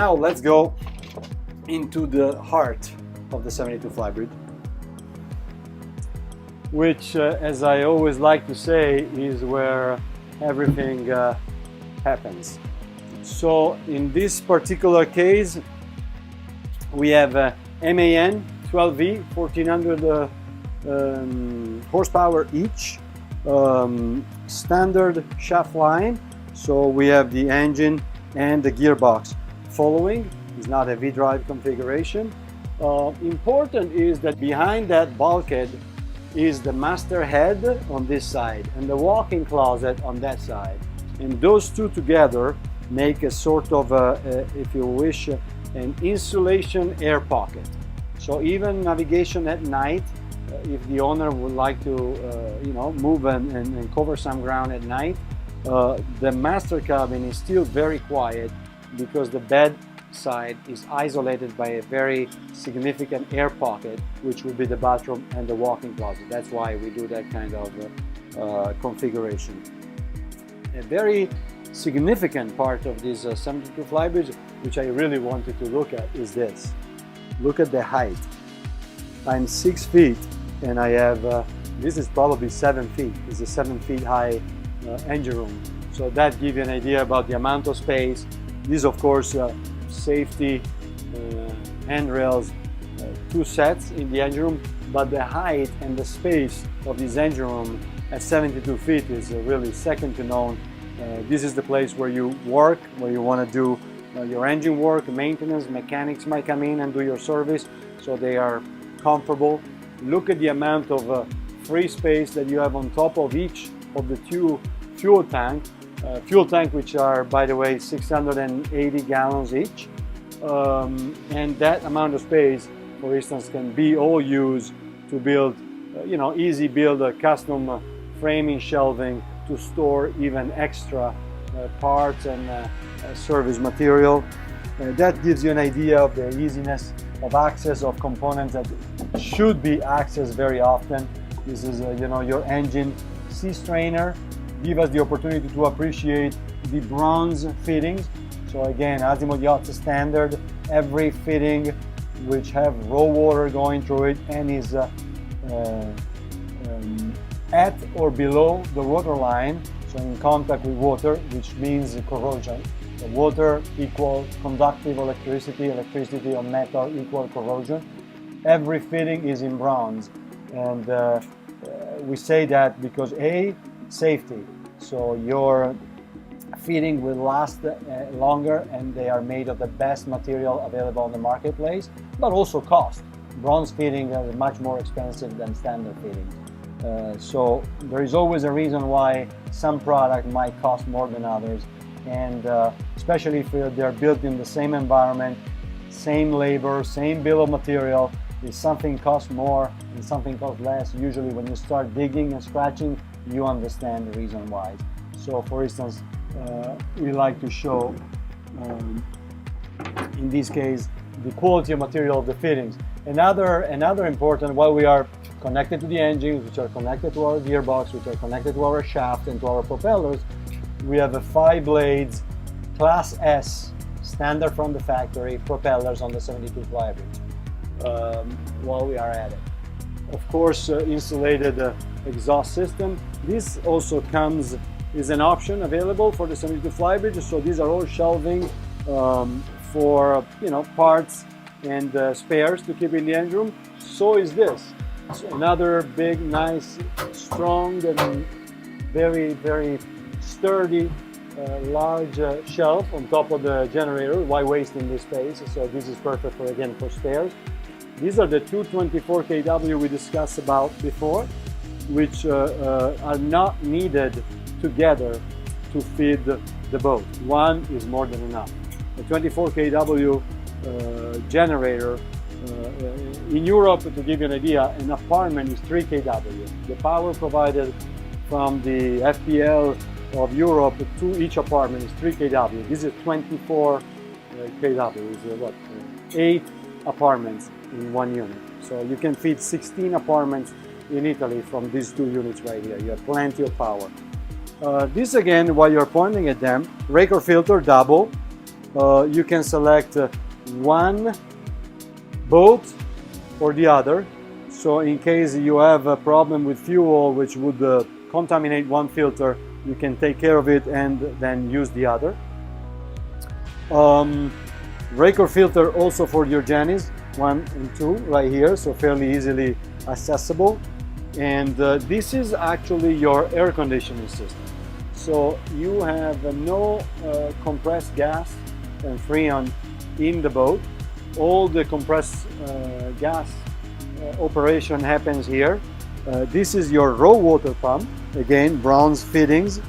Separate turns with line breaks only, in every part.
now let's go into the heart of the 72 Flybridge, which, as I always like to say, is where everything happens. So in this particular case, we have MAN 12V, 1400 horsepower each, standard shaft line. So we have the engine and the gearbox following. It's not a V-drive configuration. Important is that behind that bulkhead is the master head on this side and the walk-in closet on that side. And those two together make a sort of, if you wish, an insulation air pocket. So even navigation at night, if the owner would like to move and cover some ground at night, the master cabin is still very quiet because the bed side is isolated by a very significant air pocket, which will be the bathroom and the walk-in closet. That's why we do that kind of configuration. A very significant part of this 72 Flybridge, which I really wanted to look at, is this. Look at the height. I'm 6 feet and I have, this is probably 7 feet. It's a 7 feet high engine room. So that gives you an idea about the amount of space. This, of course, safety handrails, 2 sets in the engine room, but the height and the space of this engine room at 72 feet is really second to none. This is the place where you work, where you want to do your engine work, maintenance, mechanics might come in and do your service, so they are comfortable. Look at the amount of free space that you have on top of each of the 2 fuel tanks, which are, by the way, 680 gallons each. And that amount of space, for instance, can be all used to build, easy build a custom framing shelving to store even extra parts and service material. That gives you an idea of the easiness of access of components that should be accessed very often. This is, your engine sea strainer. Give us the opportunity to appreciate the bronze fittings. So again, Azimut Yachts standard, every fitting which have raw water going through it and is at or below the water line, so in contact with water, which means corrosion. So water equal conductive electricity, electricity or metal equal corrosion. Every fitting is in bronze, and we say that because safety. So your fitting will last longer and they are made of the best material available on the marketplace, but also cost. Bronze fitting is much more expensive than standard fitting. So there is always a reason why some product might cost more than others, and especially if they're built in the same environment, same labor, same bill of material. If something costs more and something costs less, usually when you start digging and scratching, you understand the reason why. So for instance, we like to show, in this case, the quality of material of the fittings. Another important, while we are connected to the engines, which are connected to our gearbox, which are connected to our shaft and to our propellers, we have a 5 blades Class S, standard from the factory, propellers on the 72 Flybridge. While we are at it, of course, insulated exhaust system. This also is an option available for the 72 Flybridge. So these are all shelving for parts and spares to keep in the engine room. So is this. So another big, nice, strong, and very, very sturdy, large shelf on top of the generator. Why wasting this space? So this is perfect for spares. These are the 224 kW we discussed about before, which are not needed together to feed the boat. One is more than enough. The 24 kW generator, in Europe, to give you an idea, an apartment is 3 kW. The power provided from the FPL of Europe to each apartment is 3 kW. This is 24 kW, is 8 apartments in one unit. So you can feed 16 apartments in Italy from these 2 units right here. You have plenty of power. This again, while you're pointing at them, rake or filter double, you can select one boat or the other. So in case you have a problem with fuel which would contaminate one filter, you can take care of it and then use the other. Rake or filter also for your Janis 1 and 2 right here, so fairly easily accessible. And this is actually your air conditioning system. So you have no compressed gas and freon in the boat. All the compressed gas operation happens here. This is your raw water pump, again bronze fittings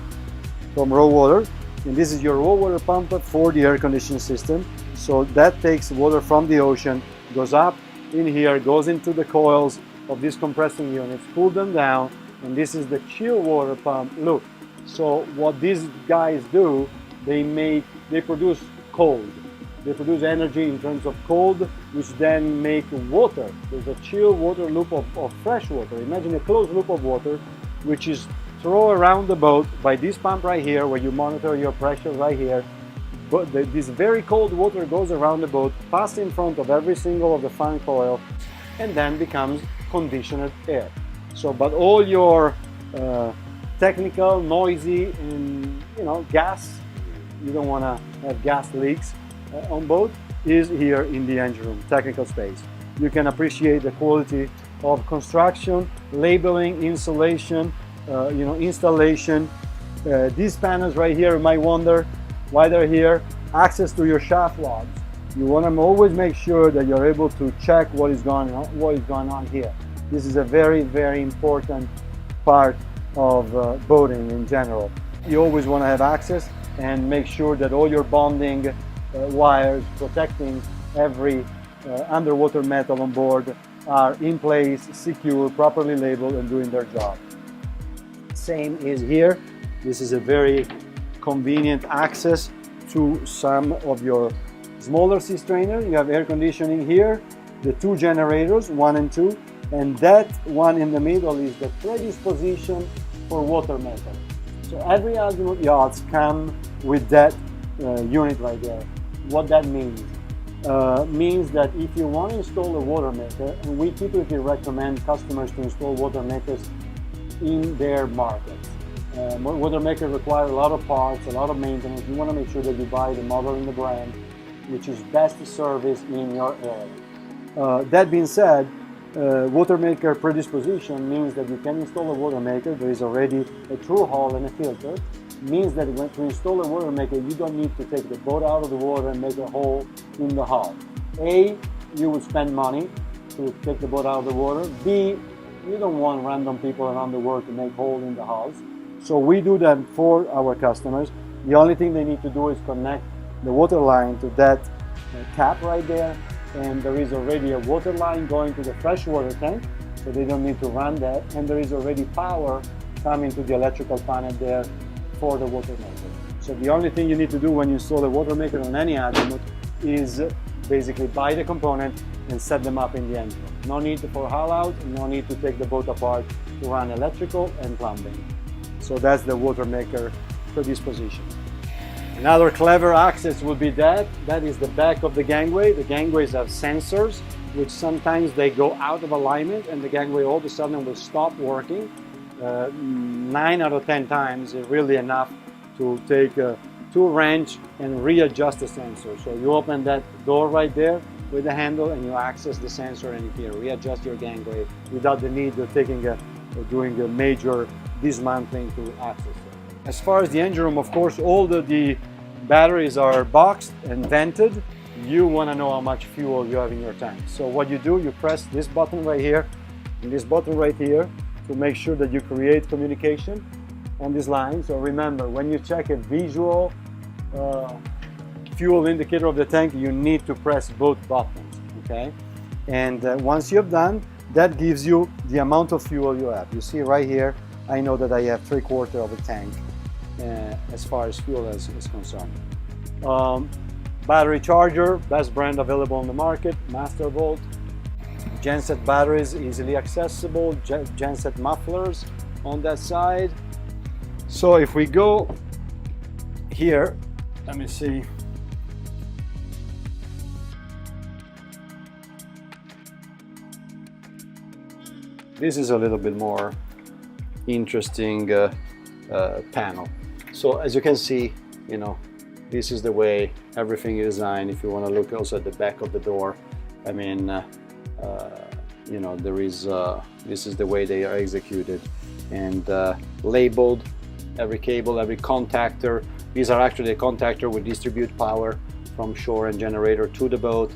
from raw water, and this is your raw water pump for the air conditioning system. So that takes water from the ocean, goes up in here, goes into the coils of these compressing units, cool them down, and this is the chill water pump. Look, so what these guys do, they produce cold. They produce energy in terms of cold, which then make water. There's a chill water loop of fresh water. Imagine a closed loop of water, which is thrown around the boat by this pump right here, where you monitor your pressure right here. But this very cold water goes around the boat, passes in front of every single of the fan coil, and then becomes conditioned air. So, but all your technical, noisy, and gas, you don't want to have gas leaks on boat, is here in the engine room, technical space. You can appreciate the quality of construction, labeling, insulation, installation. These panels right here, you might wonder why they're here. Access to your shaft logs. You want to always make sure that you're able to check what is going on here. This is a very, very important part of boating in general. You always want to have access and make sure that all your bonding wires protecting every underwater metal on board are in place, secure, properly labeled, and doing their job. Same is here. This is a very convenient access to some of your smaller sea strainers. You have air conditioning here, the two generators, 1 and 2, and that one in the middle is the predisposition for water metal. So every Azimut yachts come with that unit right there. What that means? Means that if you want to install a water maker, and we typically recommend customers to install water makers in their markets. Water makers require a lot of parts, a lot of maintenance. You want to make sure that you buy the model and the brand which is best service in your area. That being said, water maker predisposition means that you can install a water maker. There is already a through hull and a filter. Means that when to install a water maker, you don't need to take the boat out of the water and make a hole in the hull. A, you would spend money to take the boat out of the water. B, you don't want random people around the world to make holes in the hulls. So we do that for our customers. The only thing they need to do is connect the water line to that cap right there, and there is already a water line going to the freshwater tank, so they don't need to run that, and there is already power coming to the electrical panel there for the water maker. So the only thing you need to do when you install a water maker on any Azimut is basically buy the component and set them up in the engine. No need for haul out, no need to take the boat apart to run electrical and plumbing. So that's the water maker predisposition. Another clever access would be that is the back of the gangway. The gangways have sensors, which sometimes they go out of alignment and the gangway all of a sudden will stop working. 9 out of 10 times is really enough to take a tool wrench and readjust the sensor. So you open that door right there with the handle and you access the sensor and you can readjust your gangway without the need of doing a major dismantling to access it. As far as the engine room, of course, all the batteries are boxed and vented. You want to know how much fuel you have in your tank. So what you do, you press this button right here and this button right here to make sure that you create communication on this line. So remember, when you check a visual fuel indicator of the tank, you need to press both buttons, okay? And once you have done, that gives you the amount of fuel you have. You see right here, I know that I have 3/4 of a tank as far as fuel is concerned. Battery charger, best brand available on the market, Mastervolt. Genset batteries, easily accessible. Genset mufflers on that side. So if we go here, let me see. this is a little bit more interesting panel. So as you can see, you know, this is the way everything is designed. If you want to look also at the back of the door, I mean, you know, there is this is the way they are executed, and labeled every cable, every contactor. These are actually a contactor will distribute power from shore and generator to the boat,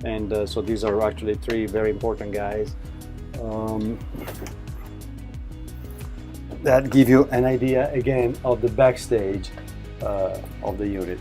and so these are actually three very important guys that give you an idea again of the backstage of the unit.